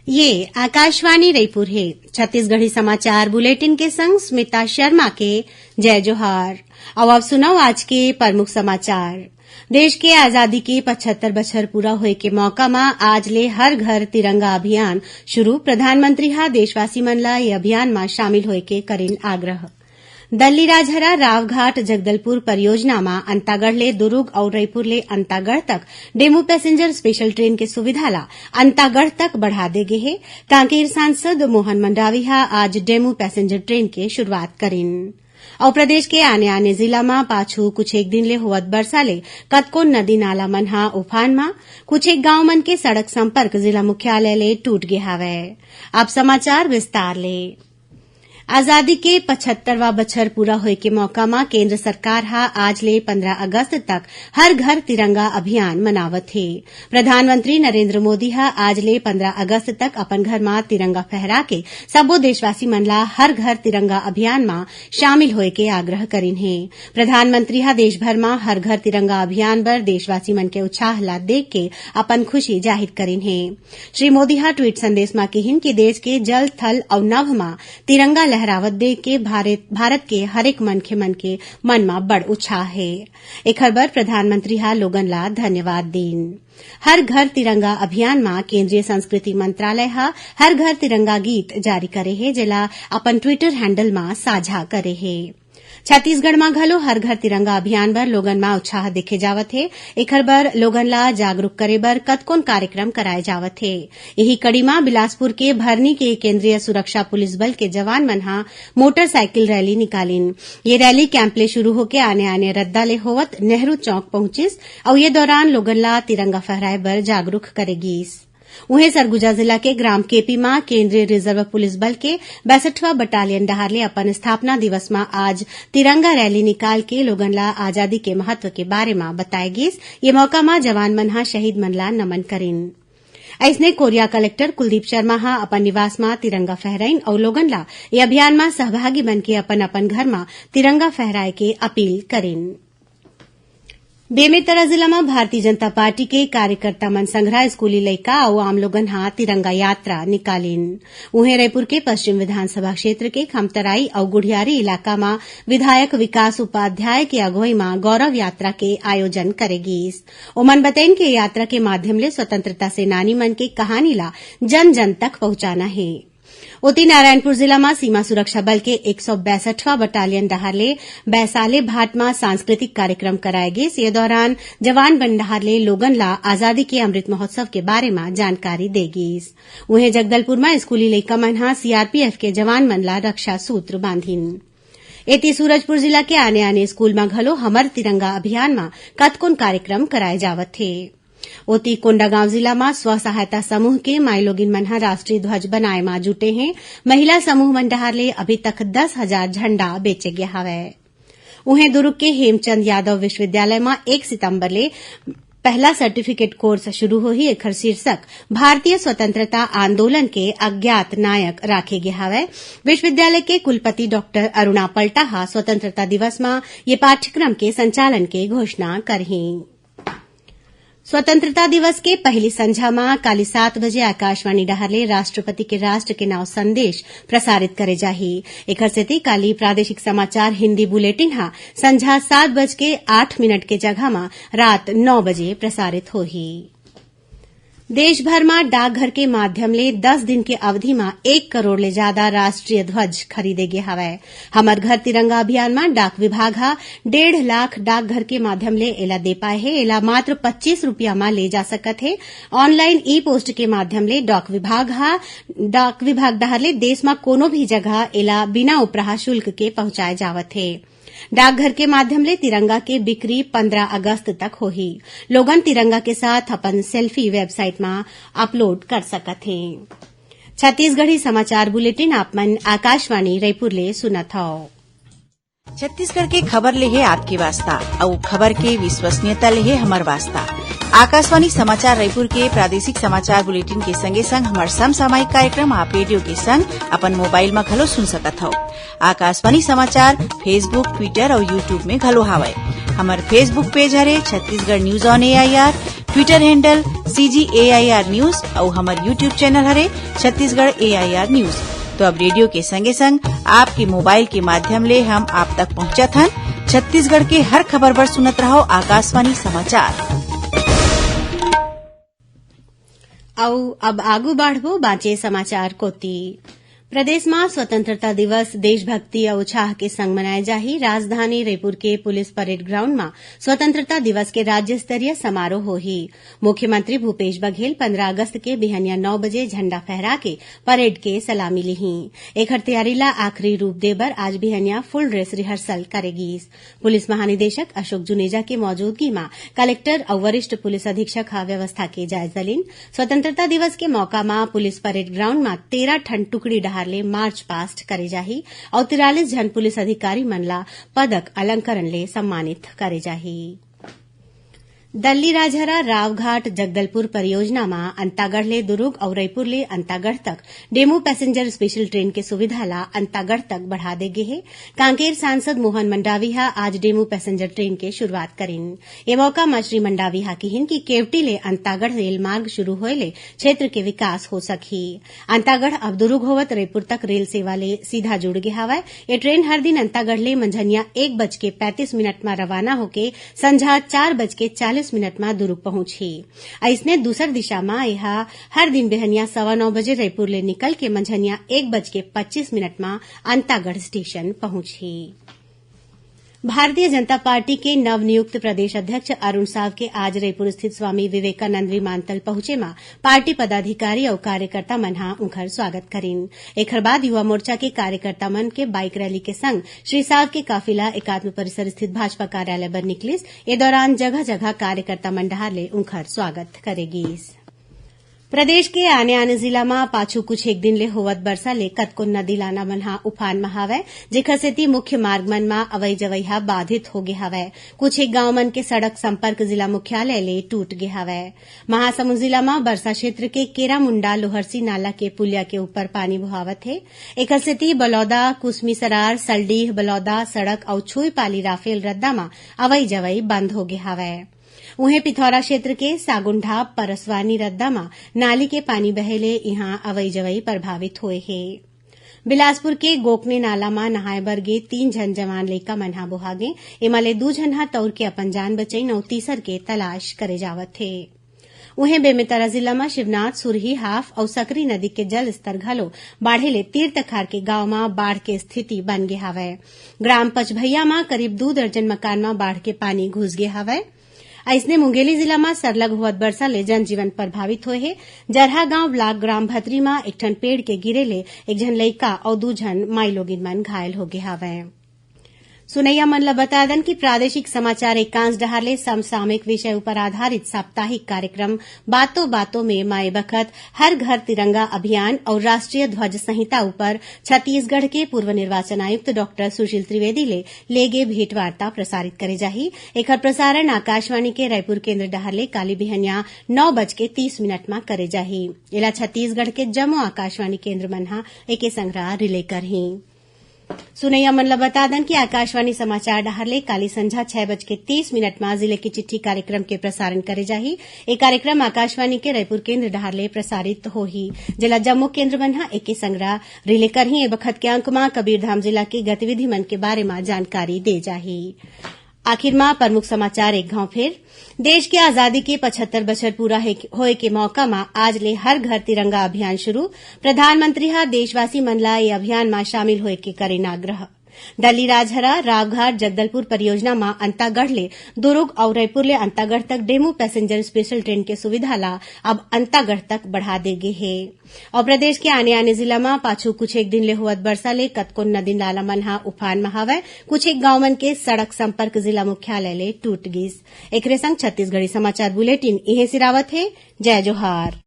ये आकाशवाणी रायपुर है। छत्तीसगढ़ी समाचार बुलेटिन के संग स्मिता शर्मा के जय जोहार। अब सुनाओ आज के प्रमुख समाचार। देश के आजादी के 75 बछर पूरा होए के मौका में आज ले हर घर तिरंगा अभियान शुरू। प्रधानमंत्री हा देशवासी मन ला ये अभियान में शामिल होए के करीन आग्रह। दल्ली राजहरा रावघाट जगदलपुर परियोजना में अंतागढ़ ले दुर्ग और रायपुर ले अंतागढ़ तक डेमू पैसेंजर स्पेशल ट्रेन के सुविधा ला अंतागढ़ तक बढ़ा दे गे है। कांकेर सांसद मोहन मंडावी हा आज डेमू पैसेंजर ट्रेन के शुरुआत करीन। और प्रदेश के आने जिला में पाछू कुछ एक दिन ले होवत बरसा ले कतको नदी नाला मन हा उफान में कुछ एक गांव मन के सड़क संपर्क जिला मुख्यालय ले टूट गे हावय। अब समाचार विस्तार ले। आजादी के 75वां बछर पूरा होए के मौका में केंद्र सरकार हा आज ले 15 अगस्त तक हर घर तिरंगा अभियान मनावत है। प्रधानमंत्री नरेंद्र मोदी हा आज ले 15 अगस्त तक अपन घर में तिरंगा फहरा के सबो देशवासी मन ला हर घर तिरंगा अभियान में शामिल होए के आग्रह करीन है। प्रधानमंत्री हा देशभर में हर घर तिरंगा अभियान बर देशवासी मन के उत्साह ला देख के अपन खुशी जाहिर करीन है। श्री मोदी हा ट्वीट संदेश में कहिन कि देश के जल थल और नभ में तिरंगा लहरावत देख के भारत के हरेक मनखे मन के मन में बड़ उत्साह है। एकर बर प्रधानमंत्री हा लोगन ला धन्यवाद दीन। हर घर तिरंगा अभियान में केंद्रीय संस्कृति मंत्रालय हा हर घर तिरंगा गीत जारी करे है, जेला अपन ट्विटर हैंडल में साझा करे है। छत्तीसगढ़ में घलो हर घर तिरंगा अभियान बर लोगन में उत्साह देखे जावत है। एकर बर लोगन ला जागरूक करे बर कतकोन कार्यक्रम कराए जावत है। यही कड़ी में बिलासपुर के भरनी के केंद्रीय सुरक्षा पुलिस बल के जवान मन हा मोटरसाइकिल रैली निकालिन। ये रैली कैंप ले शुरू होके आने रद्दा ले होवत नेहरू चौक पहुंचिस और ये दौरान लोगन ला तिरंगा फहराए बर जागरूक करेगीस। उन्हें सरगुजा जिला के ग्राम केपी में केंद्रीय रिजर्व पुलिस बल के 62वां बटालियन डहार ले अपन स्थापना दिवस में आज तिरंगा रैली निकाल के लोगन ला आजादी के महत्व के बारे में बताएगीस। ये मौका में जवान मन हा शहीद मन ला नमन करीन। ऐसने कोरिया कलेक्टर कुलदीप शर्मा हा अपन निवास में तिरंगा फहराइन और लोगन ला ये अभियान में सहभागी बन के अपन अपन घर में तिरंगा फहराए के अपील करीन। बेमेतरा जिला में भारतीय जनता पार्टी के कार्यकर्ता मन संग्रह स्कूली लइका और आम लोगन हा तिरंगा यात्रा निकालिन। उन्हें रायपुर के पश्चिम विधानसभा क्षेत्र के खमतराई और गुढ़ियारी इलाका में विधायक विकास उपाध्याय की अगुवाई में गौरव यात्रा के आयोजन करेगीस। उमन बताइन के यात्रा के माध्यम ले स्वतंत्रता सेनानी मन के कहानी ला जन जन तक पहुंचाना है। उती नारायणपुर जिला में सीमा सुरक्षा बल के 162वां बटालियन डहार ले बैसाले भाट में सांस्कृतिक कार्यक्रम कराए गए। इस दौरान जवान बन डहार ले लोगन ला आजादी के अमृत महोत्सव के बारे में जानकारी देगी। उन्हें जगदलपुर में स्कूली लइका मन हा सीआरपीएफ के जवान मन ला रक्षा सूत्र बांधिन। एती सूरजपुर जिला के आने स्कूल में घलो हमर तिरंगा अभियान में कतकोन कार्यक्रम कराए जावत थे। ओती कोंडागांव जिला में स्व सहायता समूह के माईलोगिन मन हा राष्ट्रीय ध्वज बनाए में जुटे हैं। महिला समूह मन डहार ले अभी तक 10,000 झंडा बेचे गया हवय। उन्हें दुर्ग के हेमचंद यादव विश्वविद्यालय में 1 सितंबर ले पहला सर्टिफिकेट कोर्स शुरू होही। एकर शीर्षक भारतीय स्वतंत्रता आंदोलन के अज्ञात नायक राखे गे हवय। विश्वविद्यालय के कुलपति डॉक्टर अरुणा पलटा हा स्वतंत्रता दिवस में ये पाठ्यक्रम के संचालन के घोषणा करही। स्वतंत्रता दिवस के पहली संझा में काली 7 बजे आकाशवाणी डहार ले राष्ट्रपति के राष्ट्र के नाव संदेश प्रसारित करे जाही। एकर सेती काली प्रादेशिक समाचार हिंदी बुलेटिन हा संझा 7:08 के जगह में रात 9 बजे प्रसारित होही। देशभर में डाकघर के माध्यम ले 10 दिन के अवधि में 1 करोड़ ले ज्यादा राष्ट्रीय ध्वज खरीदे गे हवय। हमर घर तिरंगा अभियान में डाक विभाग हा 1.5 लाख डाकघर के माध्यम ले एला दे पाए है। एला मात्र 25 रुपया में ले जा सकत है। ऑनलाइन ई पोस्ट के माध्यम ले डाक विभाग डहार ले देश में कोनो भी जगह एला बिना उपराह शुल्क के पहुंचाए जावत है। डाकघर के माध्यम ले तिरंगा के बिक्री 15 अगस्त तक होही। लोगन तिरंगा के साथ अपन सेल्फी वेबसाइट में अपलोड कर सकत हैं। छत्तीसगढ़ी समाचार बुलेटिन आपमन आकाशवाणी रायपुर ले सुनत हव। छत्तीसगढ़ के खबर ले है आपके वास्ता और खबर के विश्वसनीयता ले है हमर वास्ता। आकाशवाणी समाचार रायपुर के प्रादेशिक समाचार बुलेटिन के संगे संग हमार समसामयिक कार्यक्रम आप रेडियो के संग अपन मोबाइल में घलो सुन सकत हो। आकाशवाणी समाचार फेसबुक, ट्विटर और यूट्यूब में घलो हावय। हमार फेसबुक पेज हरे Chhattisgarh news on AIR, Twitter handle CGAIR news और हमार यूट्यूब चैनल हरे छत्तीसगढ़ AIR न्यूज। तो अब रेडियो के संगे संग आपके मोबाइल के माध्यम ले हम आप तक पहुंचत हन। छत्तीसगढ़ के हर खबर बर सुनत रहो आकाशवाणी समाचार। अब आगू बढ़बो बाँचे समाचार कोती। प्रदेश में स्वतंत्रता दिवस देशभक्ति और उत्साह के संग मनाए जाही। राजधानी रायपुर के पुलिस परेड ग्राउंड में स्वतंत्रता दिवस के राज्य स्तरीय समारोह होही। मुख्यमंत्री भूपेश बघेल 15 अगस्त के बिहनिया 9 बजे झंडा फहरा के परेड के सलामी लिही। एकर तैयारी ला आखिरी रूप देबर आज बिहनिया फुल ड्रेस रिहर्सल करेगीस। पुलिस महानिदेशक अशोक जुनेजा के मौजूदगी में कलेक्टर और वरिष्ठ पुलिस अधीक्षक व्यवस्था के जायजा लीन। स्वतंत्रता दिवस के मौका में पुलिस परेड ग्राउंड में 13 ठन टुकड़ी डहार ले मार्च पास्ट करे जाही और 43 जन पुलिस अधिकारी मन ला पदक अलंकरण ले सम्मानित करे जाही। दल्ली राजहरा रावघाट जगदलपुर परियोजना में अंतागढ़ ले दुर्ग और रायपुर ले अंतागढ़ तक डेमू पैसेंजर स्पेशल ट्रेन के सुविधा ला अंतागढ़ तक बढ़ा दे गे है। कांकेर सांसद मोहन मंडाविया आज डेमू पैसेंजर ट्रेन के शुरुआत करीन। ये मौका में श्री मंडाविया कहिन कि केवटी ले अंतागढ़ रेल मार्ग शुरू होए ले क्षेत्र के विकास हो सकही। अंतागढ़ अब दुर्ग होवत रायपुर तक रेल सेवा ले सीधा जुड़ गया हवय। ये ट्रेन हर दिन अंतागढ़ ले मंझनिया 1:35 में रवाना होके संझा 4:40 में दुर्ग पहुंची। ऐसने दूसर दिशा में यह हर दिन बेहनिया 9:15 बजे रायपुर ले निकल के मंझनिया 1:25 में अंतागढ़ स्टेशन पहुंची। भारतीय जनता पार्टी के नवनियुक्त प्रदेश अध्यक्ष अरुण साव के आज रायपुर स्थित स्वामी विवेकानंद विमानतल पहुंचे में पार्टी पदाधिकारी और कार्यकर्ता मन उनकर स्वागत करीन। एकर बाद युवा मोर्चा के कार्यकर्ता मन के बाइक रैली के संग श्री साव के काफिला एकात्म परिसर स्थित भाजपा कार्यालय बर निकलिस। ए दौरान जगह जगह कार्यकर्ता मन डहार ले उनकर स्वागत करेगीस। प्रदेश के आने जिला में पाछू कुछ एक दिन ले होवत बरसा ले कतको नदी नाला मन उफान में हवय, जेखर सेती मुख्य मार्ग मन में अवई जवई बाधित हो गे हवय। कुछ एक गांव मन के सड़क संपर्क जिला मुख्यालय ले टूट गे हवय। महासमुंद जिला में बरसा क्षेत्र के केरामुंडा लोहरसी नाला के पुलिया के ऊपर पानी बहावत है। एकर सेती बलौदा कुसमी सरार सलडीह बलौदा सड़क और छुईपाली राफेल रद्दा में अवई जवई बंद हो गे हवय। उहें पिथौरा क्षेत्र के सागुंडा परसवानी रद्दा में नाली के पानी बहेले यहां अवई जवई प्रभावित हुए है। बिलासपुर के गोकने नाला में नहाए बर गे 3 झन जवान लइका मनहा बोहागे। एमाले 2 झन तौर के अपन जान बचईन और तीसर के तलाश करे जावत थे। उहें बेमेतरा जिला में शिवनाथ सुरही हाफ और सकरी नदी के जल स्तर घलो बाढ़े ले तीर्थखार के गांव में बाढ़ के स्थिति बन गे हवय। ग्राम पचभैया में करीब 2 दर्जन मकान में बाढ़ के पानी घुस गे हवय। ऐसने मुंगेली जिला में सरलग होवत बरसा ले जनजीवन प्रभावित होए है। जरहा गांव ब्लॉक ग्राम भतरी में एक ठन पेड़ के गिरे ले एक झन लइका और 2 झन माई लोगिन मन घायल हो गे हवय। सुनैया मन ल बता दन कि प्रादेशिक समाचार एकांश डहार ले समसामयिक विषय पर आधारित साप्ताहिक कार्यक्रम बातों बातों में माए बखत हर घर तिरंगा अभियान और राष्ट्रीय ध्वज संहिता ऊपर छत्तीसगढ़ के पूर्व निर्वाचन आयुक्त डॉक्टर सुशील त्रिवेदी लेगे भेंटवार्ता प्रसारित करे जाही। एकर प्रसारण आकाशवाणी के रायपुर केंद्र डहार ले काली बिहनिया 9:30 में करे जाही। एला छत्तीसगढ़ के जम्मो आकाशवाणी केंद्र मन एके संग्रह रिले करही। सुनैया मन ल बता दन कि आकाशवाणी समाचार डहार ले काली संझा 6:30 में जिले की चिट्ठी कार्यक्रम के प्रसारण करे जाही। ये कार्यक्रम आकाशवाणी के रायपुर केंद्र डहार ले प्रसारित होही। जिला जम्मू केंद्र मन एके संग्रह रिले करही। ए बखत के अंक में कबीरधाम जिला की गतिविधि मन के बारे में जानकारी दे जाही। आखिर में प्रमुख समाचार एक घाव फिर। देश की आजादी के 75 बछर पूरा होए के मौका में आज ले हर घर तिरंगा अभियान शुरू। प्रधानमंत्री देशवासी मन ला ये अभियान में शामिल होए के करेन आग्रह। दल्ली राजहरा रावघाट जगदलपुर परियोजना में अंतागढ़ ले दुर्ग और रायपुर ले अंतागढ़ तक डेमू पैसेंजर स्पेशल ट्रेन के सुविधा ला अब अंतागढ़ तक बढ़ा दे गे है। और प्रदेश के आने जिला में पाछू कुछ एक दिन ले होवत बरसा ले कतको नदी नाला मन उफान में हवय। कुछ एक गांव मन के सड़क संपर्क जिला मुख्यालय ले टूट गिस। एकरे संग छत्तीसगढ़ी समाचार बुलेटिन इहे सिरावत है। जय जोहार।